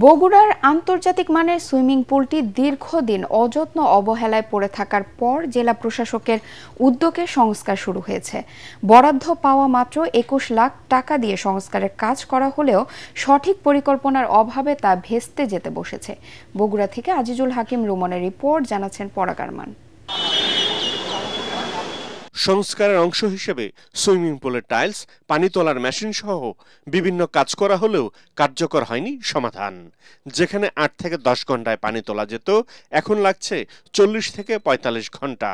বগুড়ার আন্তর্জাতিক মানের সুইমিং পুলটি দীর্ঘদিন অযত্ন অবহেলায় পড়ে থাকার পর জেলা প্রশাসকের উদ্যোগে সংস্কার শুরু হয়েছে। বরাদ্দ পাওয়া মাত্র ২১ লাখ টাকা দিয়ে সংস্কারের কাজ করা হলেও সঠিক পরিকল্পনার অভাবে তা ভেস্তে যেতে বসেছে। বগুড়া থেকে আজিজুল হাকিম রুমনের রিপোর্ট, জানাচ্ছেন পরাগ আরমান। সংস্কারের অংশ হিসেবে সুইমিং পুলের টাইলস, পানি তোলার মেশিন সহ বিভিন্ন কাজ করা হলেও কার্যকর হয়নি সমাধান। যেখানে ৮ থেকে ১০ ঘন্টায় পানি তোলা যেত, এখন লাগছে ৪০ থেকে ৪৫ ঘন্টা।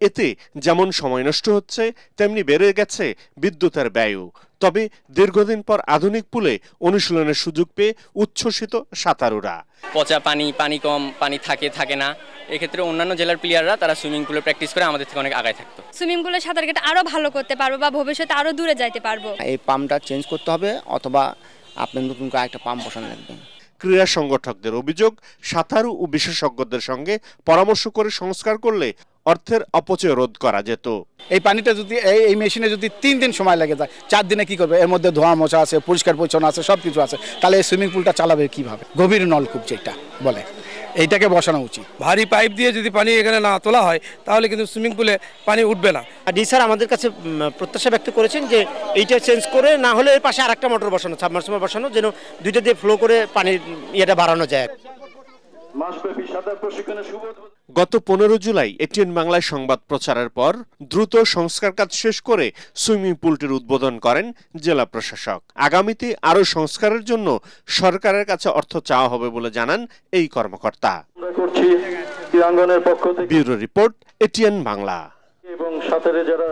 এতে যেমন সময় নষ্ট হচ্ছে, তেমনি বেড়ে গেছে বিদ্যুতের ব্যয়ও। তবে দীর্ঘদিন পর আধুনিক পুলে অনুশীলনের সুযোগ পেয়ে উচ্ছ্বসিত সাঁতারুরা। পচা পানি কম, পানি থাকে না। এক্ষেত্রে অন্যান্য জেলার প্লেয়াররা তারা সুইমিং পুলে প্র্যাকটিস করে আমাদের থেকে অনেক আগায় থাকতো। সুইমিং পুলে সাঁতার কেটে আরো ভালো করতে পারবো বা ভবিষ্যতে আরো দূরে যাইতে পারবো। এই পাম্পটা চেঞ্জ করতে হবে অথবা আপনার নতুন করে একটা পাম্প বসানো লাগবে। ক্রীড়া সংগঠকদের অভিযোগ, সাঁতারু ও বিশেষজ্ঞদের সঙ্গে পরামর্শ করে সংস্কার করলে অর্থের অপচয় রোধ করা যেত। এই পানিটা যদি এই মেশিনে যদি 3 দিন সময় লেগে যায়, 4 দিনে কি করবে? এর মধ্যে ধোঁয়া মোছা আছে, পরিষ্কার পরিচ্ছন্ন আছে, সবকিছু আছে, তাহলে এই সুইমিং পুলটা চালাবে কিভাবে? গভীর নলকূপ যেটা বলে, এইটাকে বসানো উচিত। ভারী পাইপ দিয়ে যদি পানি এখানে না তোলা হয় তাহলে কিন্তু সুইমিং পুলে পানি উঠবে না। ডি স্যার আমাদের কাছে প্রত্যাশা ব্যক্ত করেছেন যে এইটা চেঞ্জ করে, না হলে এর পাশে আরেকটা মোটর বসানো, সাবমার্সিবল বসানো, যেন দুইটা দিয়ে ফ্লো করে পানির ইয়েটা বাড়ানো যায়। গত 15 জুলাই এটিএন বাংলায় সংবাদ প্রচারের পর দ্রুত সংস্কার কাজ শেষ করে সুইমিং পুলটির উদ্বোধন করেন জেলা প্রশাসক। আগামীতে আরও সংস্কারের জন্য সরকারের কাছে অর্থ চাওয়া হবে বলে জানান এই কর্মকর্তা। Bureau report, ATN Bangla. এবং সাথে যারা